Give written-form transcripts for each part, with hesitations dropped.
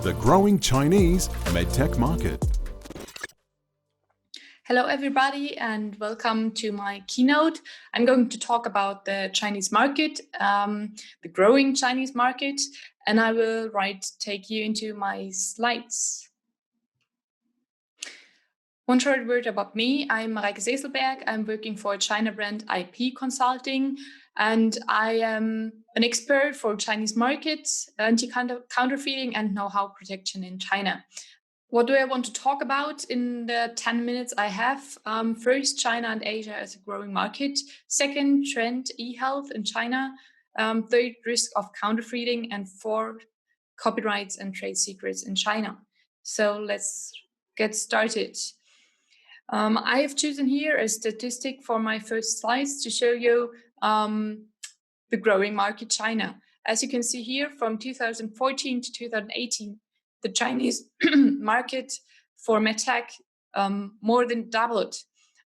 the growing Chinese medtech market. Hello, everybody, and welcome to my keynote. I'm going to talk about the Chinese market, the growing Chinese market, and I will take you into my slides. One short word about me. I'm Mareike Seselberg. I'm working for CHINABRAND IP Consulting, and I am an expert for Chinese markets, anti-counterfeiting, and know-how protection in China. What do I want to talk about in the 10 minutes I have? First, China and Asia as a growing market. Second, trend e-health in China. Third, risk of counterfeiting. And fourth, copyrights and trade secrets in China. So let's get started. I have chosen here a statistic for my first slides to show you the growing market China. As you can see here, from 2014 to 2018, the Chinese market for medtech more than doubled.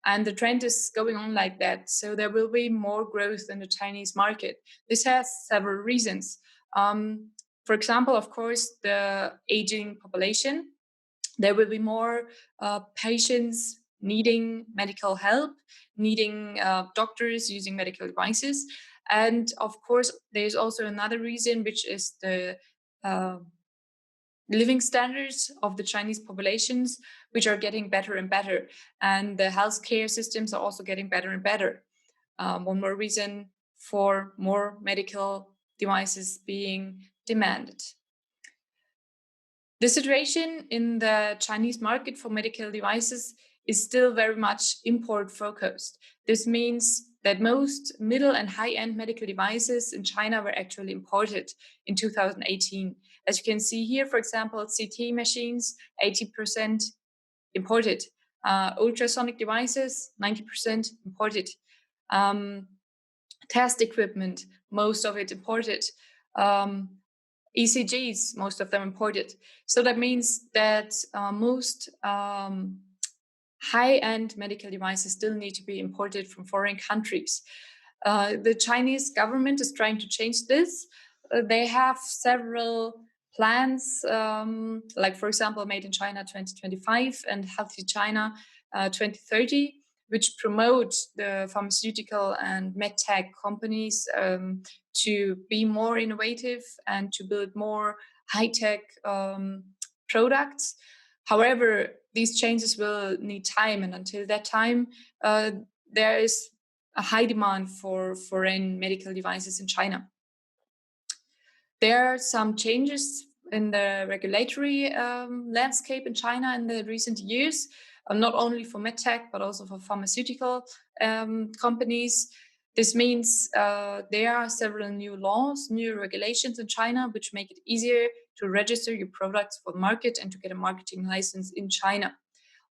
And the trend is going on like that. So there will be more growth in the Chinese market. This has several reasons. For example, of course, the aging population. There will be more patients needing medical help, needing doctors using medical devices. And of course, there's also another reason, which is the living standards of the Chinese populations, which are getting better and better. And the healthcare systems are also getting better and better. One more reason for more medical devices being demanded. The situation in the Chinese market for medical devices is still very much import focused. This means that most middle and high-end medical devices in China were actually imported in 2018. As you can see here, for example, CT machines, 80% imported. Ultrasonic devices, 90% imported. Test equipment, most of it imported. ECGs, most of them imported. So that means that most high-end medical devices still need to be imported from foreign countries. The Chinese government is trying to change this. They have several plans, like, for example, Made in China 2025 and Healthy China 2030, which promote the pharmaceutical and medtech companies to be more innovative and to build more high-tech products. However, these changes will need time, and until that time, there is a high demand for foreign medical devices in China. There are some changes in the regulatory landscape in China in the recent years, not only for medtech, but also for pharmaceutical companies. This means there are several new laws, new regulations in China, which make it easier to register your products for the market and to get a marketing license in China.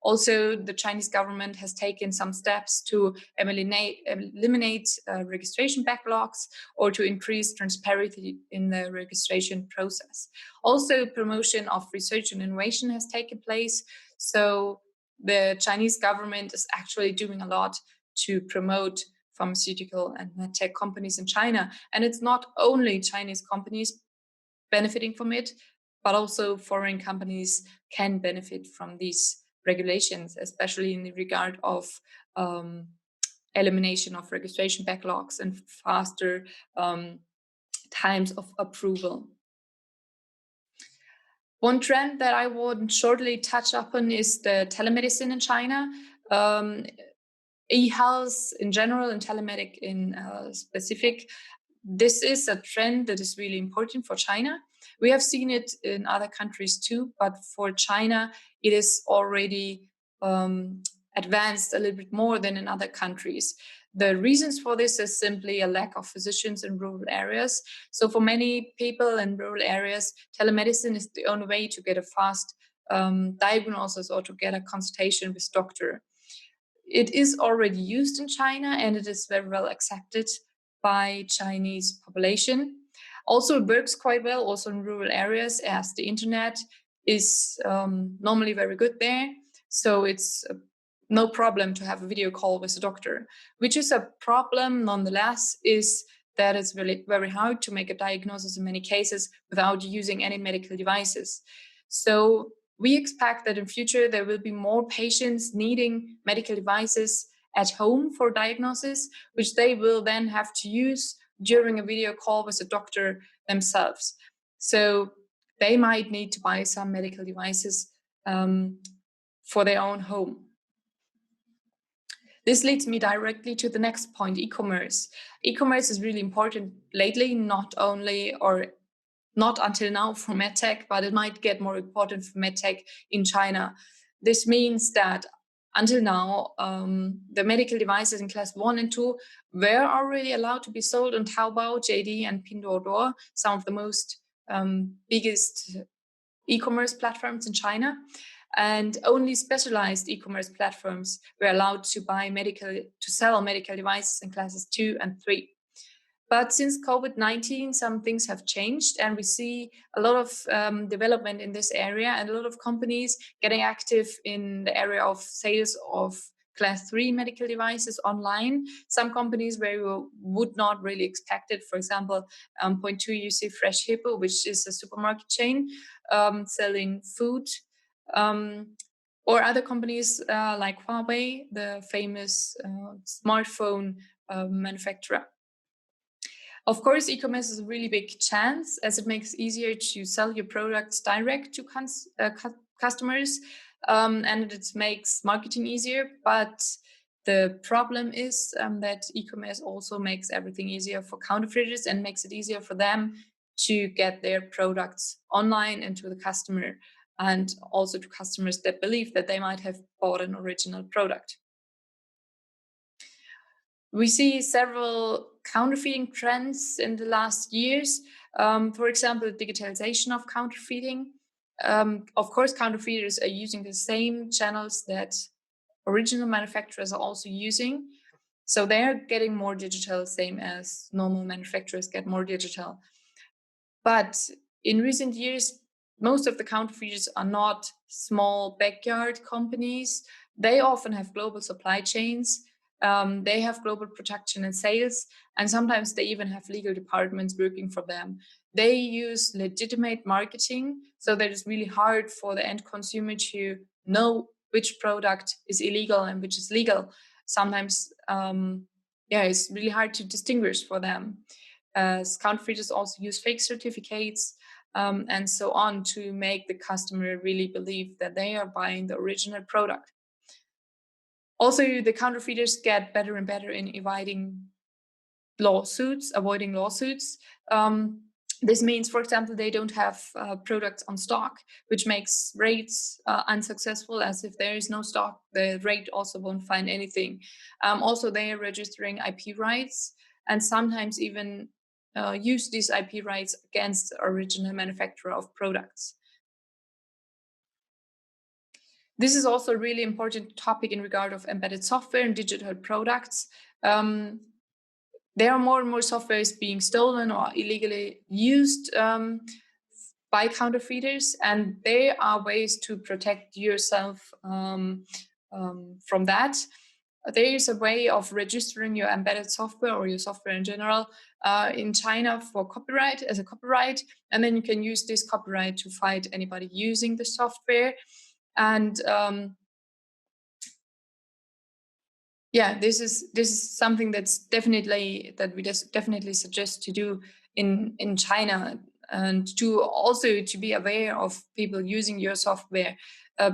Also, the Chinese government has taken some steps to eliminate registration backlogs or to increase transparency in the registration process. Also, promotion of research and innovation has taken place. So the Chinese government is actually doing a lot to promote pharmaceutical and medtech companies in China. And it's not only Chinese companies benefiting from it, but also foreign companies can benefit from these regulations, especially in the regard of elimination of registration backlogs and faster times of approval. One trend that I would shortly touch upon is the telemedicine in China. E-health in general and telemedic in specific. This is a trend that is really important for China. We have seen it in other countries too, but for China, it is already advanced a little bit more than in other countries. The reasons for this is simply a lack of physicians in rural areas. So for many people in rural areas, telemedicine is the only way to get a fast diagnosis or to get a consultation with doctor. It is already used in China and it is very well accepted by Chinese population. Also, it works quite well also in rural areas as the internet is normally very good there. So it's no problem to have a video call with a doctor. Which is a problem nonetheless is that it's really very hard to make a diagnosis in many cases without using any medical devices. So we expect that in future there will be more patients needing medical devices at home for diagnosis, which they will then have to use during a video call with a doctor themselves. So they might need to buy some medical devices for their own home. This leads me directly to the next point, e-commerce. E-commerce is really important lately, not only or not until now for medtech, but it might get more important for medtech in China. This means that until now, the medical devices in class 1 and 2 were already allowed to be sold on Taobao, JD, and Pinduoduo, some of the most biggest e-commerce platforms in China. And only specialized e-commerce platforms were allowed to sell medical devices in classes 2 and 3. But since COVID-19, some things have changed, and we see a lot of development in this area, and a lot of companies getting active in the area of sales of class 3 medical devices online. Some companies where you would not really expect it, for example, point 2, you see Fresh Hippo, which is a supermarket chain selling food, or other companies like Huawei, the famous smartphone manufacturer. Of course, e-commerce is a really big chance, as it makes it easier to sell your products direct to customers, and it makes marketing easier. But the problem is that e-commerce also makes everything easier for counterfeiters and makes it easier for them to get their products online and to the customer, and also to customers that believe that they might have bought an original product. We see several counterfeiting trends in the last years. For example, digitalization of counterfeiting. Of course, counterfeiters are using the same channels that original manufacturers are also using. So they're getting more digital, same as normal manufacturers get more digital. But in recent years, most of the counterfeiters are not small backyard companies. They often have global supply chains. They have global production and sales, and sometimes they even have legal departments working for them. They use legitimate marketing, so that it's really hard for the end consumer to know which product is illegal and which is legal. Sometimes, it's really hard to distinguish for them. Counterfeiters also use fake certificates and so on to make the customer really believe that they are buying the original product. Also, the counterfeiters get better and better in avoiding lawsuits. This means, for example, they don't have products on stock, which makes raids unsuccessful, as if there is no stock, the raid also won't find anything. Also, they are registering IP rights and sometimes even use these IP rights against the original manufacturer of products. This is also a really important topic in regard of embedded software and digital products. There are more and more softwares being stolen or illegally used by counterfeiters, and there are ways to protect yourself from that. There is a way of registering your embedded software or your software in general in China for copyright, as a copyright, and then you can use this copyright to fight anybody using the software. And this is something that we definitely suggest to do in China, and to be aware of people using your software,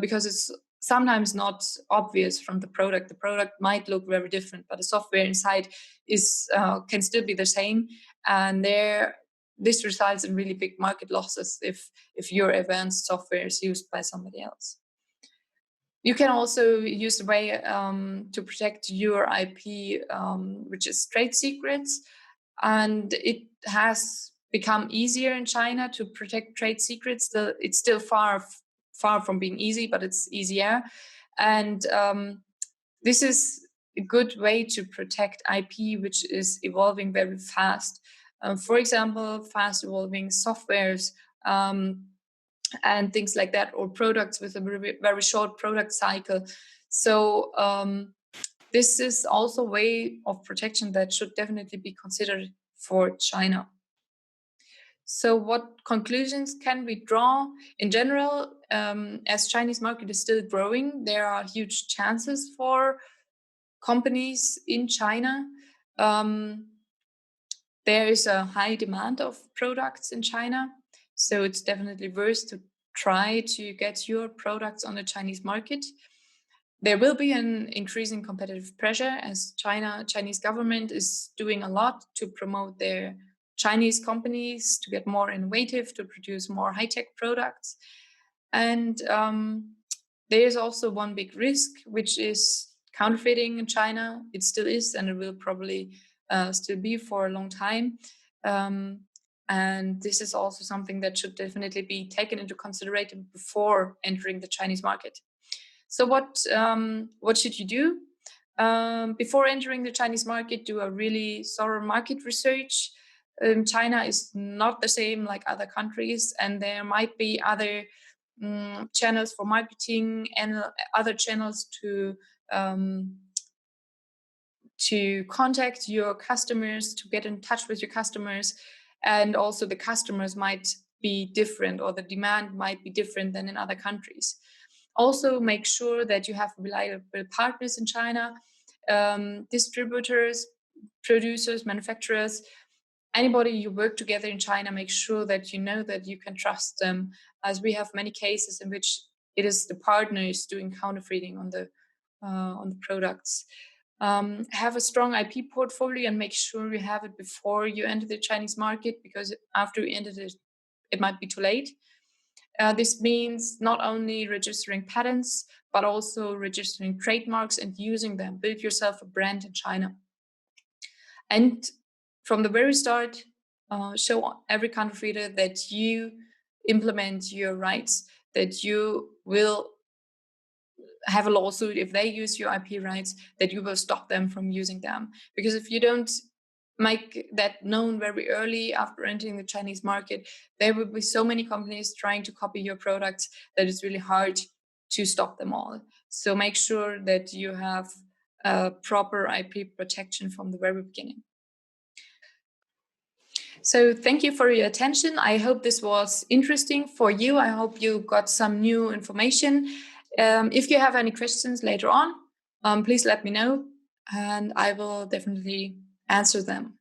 because it's sometimes not obvious from the product. The product might look very different, but the software inside can still be the same, and this results in really big market losses if your advanced software is used by somebody else. You can also use the way to protect your IP, which is trade secrets. And it has become easier in China to protect trade secrets. It's still far from being easy, but it's easier. And this is a good way to protect IP, which is evolving very fast. For example, fast evolving softwares, and things like that, or products with a very, very short product cycle. So this is also a way of protection that should definitely be considered for China. So what conclusions can we draw? In general, as Chinese market is still growing, there are huge chances for companies in China. There is a high demand of products in China, so it's definitely worth to try to get your products on the Chinese market. There will be an increasing competitive pressure as Chinese government is doing a lot to promote their Chinese companies to get more innovative, to produce more high-tech products. And there is also one big risk, which is counterfeiting in China. It still is, and it will probably still be for a long time. And this is also something that should definitely be taken into consideration before entering the Chinese market. So what should you do? Before entering the Chinese market, do a really thorough market research. China is not the same like other countries, and there might be other channels for marketing and other channels to contact your customers, to get in touch with your customers. And also the customers might be different, or the demand might be different than in other countries. Also make sure that you have reliable partners in China, distributors, producers, manufacturers, anybody you work together in China. Make sure that you know that you can trust them, as we have many cases in which it is the partners doing counterfeiting on the products. Have a strong IP portfolio and make sure you have it before you enter the Chinese market, because after you enter it might be too late. This means not only registering patents, but also registering trademarks and using them. Build yourself a brand in China. And from the very start, show every counterfeiter that you implement your rights, that you will have a lawsuit if they use your IP rights, that you will stop them from using them. Because if you don't make that known very early after entering the Chinese market, there will be so many companies trying to copy your products that it's really hard to stop them all. So make sure that you have proper IP protection from the very beginning. So thank you for your attention. I hope this was interesting for you. I hope you got some new information. If you have any questions later on, please let me know, and I will definitely answer them.